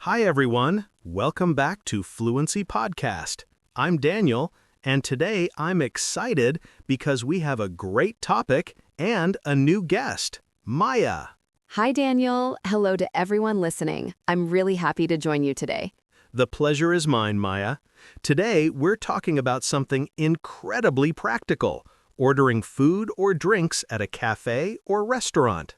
Hi, everyone. Welcome back to Fluency Podcast. I'm Daniel, and today I'm excited because we have a great topic and a new guest, Maya. Hi, Daniel. Hello to everyone listening. I'm really happy to join you today. The pleasure is mine, Maya. Today, we're talking about something incredibly practical, ordering food or drinks at a cafe or restaurant.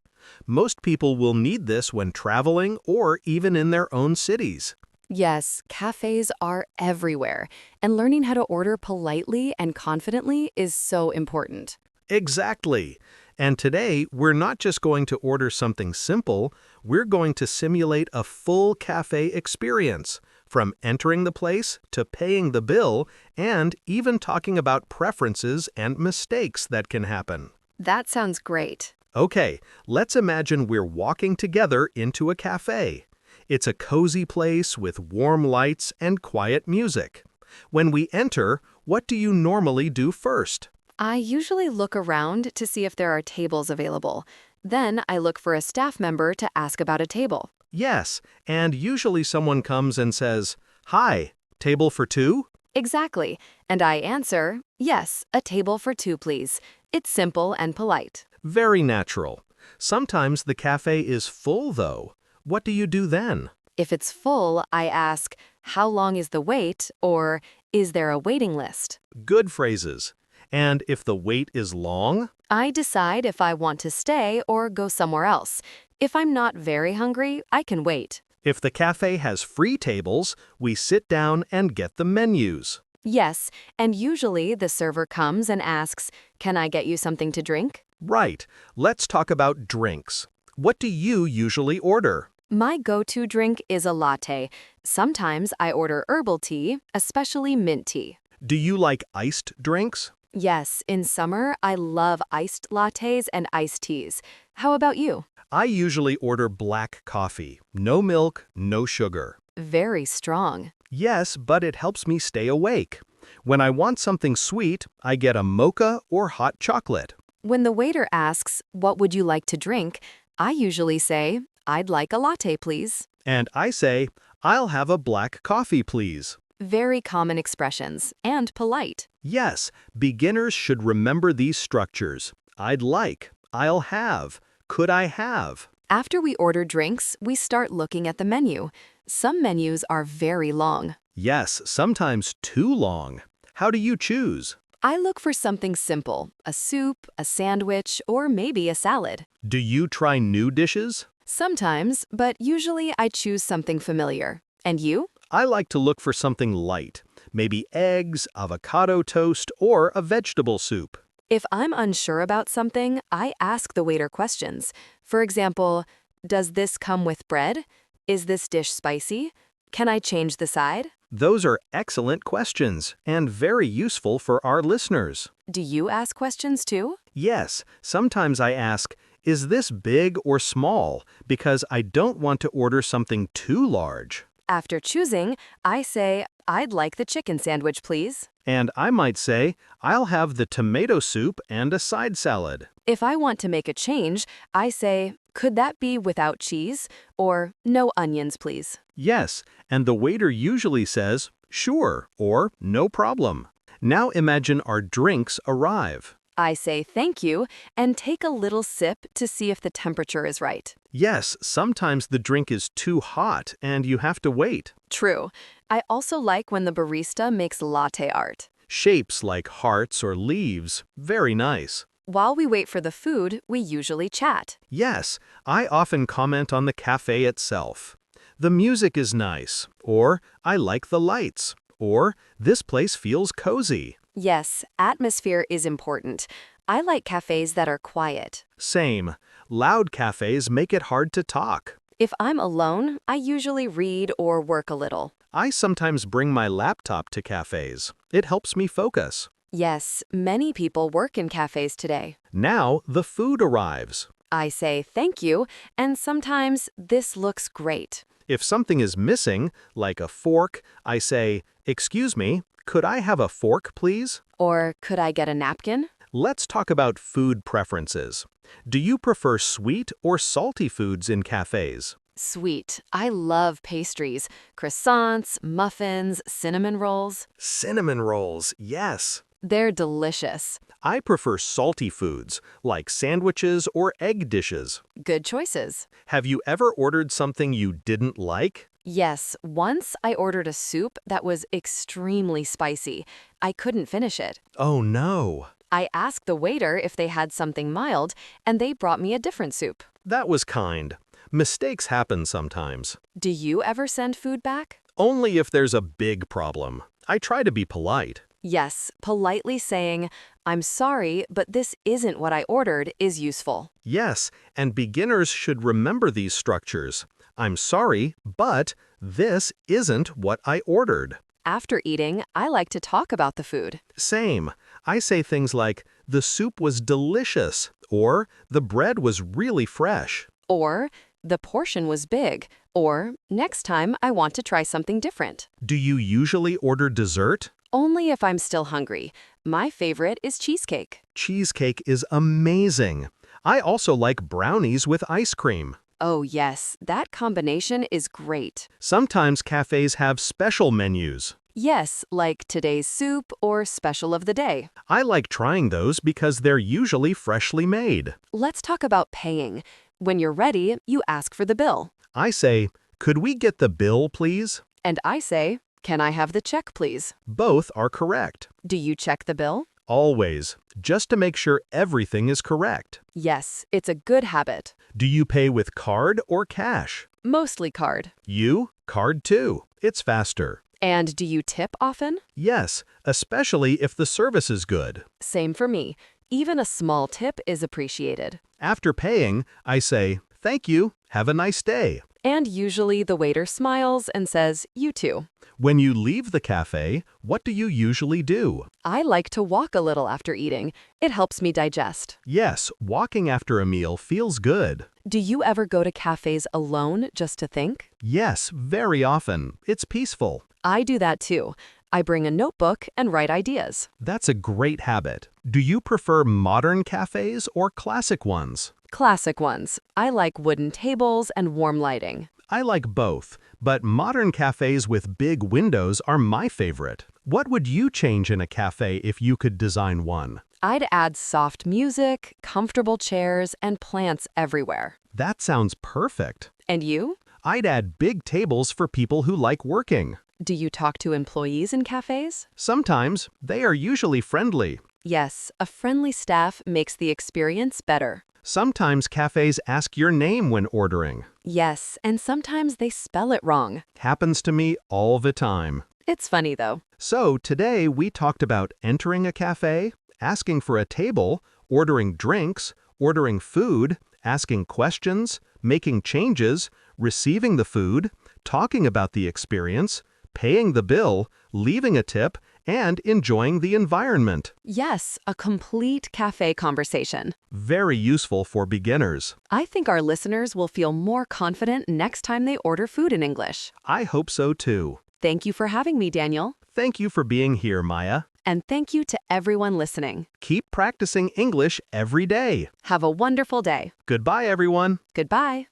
Most people will need this when traveling or even in their own cities. Yes, cafes are everywhere, and learning how to order politely and confidently is so important. Exactly. And today, we're not just going to order something simple, we're going to simulate a full cafe experience, from entering the place to paying the bill, and even talking about preferences and mistakes that can happen. That sounds great. Okay, let's imagine we're walking together into a cafe. It's a cozy place with warm lights and quiet music. When we enter, what do you normally do first? I usually look around to see if there are tables available. Then I look for a staff member to ask about a table. Yes, and usually someone comes and says, "Hi, table for two?" Exactly. And I answer, yes, a table for two, please. It's simple and polite. Very natural. Sometimes the cafe is full, though. What do you do then? If it's full, I ask, how long is the wait? Or, is there a waiting list? Good phrases. And if the wait is long? I decide if I want to stay or go somewhere else. If I'm not very hungry, I can wait. If the cafe has free tables, we sit down and get the menus. Yes, and usually the server comes and asks, can I get you something to drink? Right. Let's talk about drinks. What do you usually order? My go-to drink is a latte. Sometimes I order herbal tea, especially mint tea. Do you like iced drinks? Yes, in summer, I love iced lattes and iced teas. How about you? I usually order black coffee. No milk, no sugar. Very strong. Yes, but it helps me stay awake. When I want something sweet, I get a mocha or hot chocolate. When the waiter asks, what would you like to drink? I usually say, I'd like a latte, please. And I say, "I'll have a black coffee, please." Very common expressions, and polite. Yes, beginners should remember these structures. I'd like, I'll have, could I have. After we order drinks, we start looking at the menu. Some menus are very long. Yes, sometimes too long. How do you choose? I look for something simple, a soup, a sandwich, or maybe a salad. Do you try new dishes? Sometimes, but usually I choose something familiar. And you? I like to look for something light, maybe eggs, avocado toast, or a vegetable soup. If I'm unsure about something, I ask the waiter questions. For example, does this come with bread? Is this dish spicy? Can I change the side? Those are excellent questions and very useful for our listeners. Do you ask questions too? Yes, sometimes I ask, is this big or small? Because I don't want to order something too large. After choosing, I say, I'd like the chicken sandwich, please. And I might say, I'll have the tomato soup and a side salad. If I want to make a change, I say, could that be without cheese? Or no onions, please. Yes, and the waiter usually says, sure, or no problem. Now imagine our drinks arrive. I say thank you and take a little sip to see if the temperature is right. Yes, sometimes the drink is too hot and you have to wait. True. I also like when the barista makes latte art. Shapes like hearts or leaves, very nice. While we wait for the food, we usually chat. Yes, I often comment on the cafe itself. The music is nice, or I like the lights, or this place feels cozy. Yes, atmosphere is important. I like cafes that are quiet. Same. Loud cafes make it hard to talk. If I'm alone, I usually read or work a little. I sometimes bring my laptop to cafes. It helps me focus. Yes, many people work in cafes today. Now the food arrives. I say thank you, and sometimes this looks great. If something is missing, like a fork, I say, "Excuse me, could I have a fork, please?" Or could I get a napkin? Let's talk about food preferences. Do you prefer sweet or salty foods in cafes? Sweet. I love pastries, croissants, muffins, cinnamon rolls. Cinnamon rolls, yes. They're delicious. I prefer salty foods, like sandwiches or egg dishes. Good choices. Have you ever ordered something you didn't like? Yes, once I ordered a soup that was extremely spicy. I couldn't finish it. Oh no. I asked the waiter if they had something mild, and they brought me a different soup. That was kind. Mistakes happen sometimes. Do you ever send food back? Only if there's a big problem. I try to be polite. Yes, politely saying, "I'm sorry, but this isn't what I ordered," is useful. Yes, and beginners should remember these structures. I'm sorry, but this isn't what I ordered. After eating, I like to talk about the food. Same. I say things like, the soup was delicious, or the bread was really fresh. Or, "The portion was big," or, "Next time I want to try something different." Do you usually order dessert? Only if I'm still hungry. My favorite is cheesecake. Cheesecake is amazing. I also like brownies with ice cream. Oh yes, that combination is great. Sometimes cafes have special menus. Yes, like today's soup or special of the day. I like trying those because they're usually freshly made. Let's talk about paying. When you're ready, you ask for the bill. I say, could we get the bill, please? And I say, "Can I have the check, please?" Both are correct. Do you check the bill? Always, just to make sure everything is correct. Yes, it's a good habit. Do you pay with card or cash? Mostly card. You? Card too. It's faster. And do you tip often? Yes, especially if the service is good. Same for me. Even a small tip is appreciated. After paying, I say, thank you, have a nice day. And usually the waiter smiles and says, "You too." When you leave the cafe, what do you usually do? I like to walk a little after eating. It helps me digest. Yes, walking after a meal feels good. Do you ever go to cafes alone just to think? Yes, very often. It's peaceful. I do that too. I bring a notebook and write ideas. That's a great habit. Do you prefer modern cafes or classic ones? Classic ones. I like wooden tables and warm lighting. I like both, but modern cafes with big windows are my favorite. What would you change in a cafe if you could design one? I'd add soft music, comfortable chairs, and plants everywhere. That sounds perfect. And you? I'd add big tables for people who like working. Do you talk to employees in cafes? Sometimes they are usually friendly. Yes, a friendly staff makes the experience better. Sometimes cafes ask your name when ordering. Yes, and sometimes they spell it wrong. Happens to me all the time. It's funny though. So today we talked about entering a cafe, asking for a table, ordering drinks, ordering food, asking questions, making changes, receiving the food, talking about the experience, paying the bill, leaving a tip, and enjoying the environment. Yes, a complete cafe conversation. Very useful for beginners. I think our listeners will feel more confident next time they order food in English. I hope so too. Thank you for having me, Daniel. Thank you for being here, Maya. And thank you to everyone listening. Keep practicing English every day. Have a wonderful day. Goodbye, everyone. Goodbye.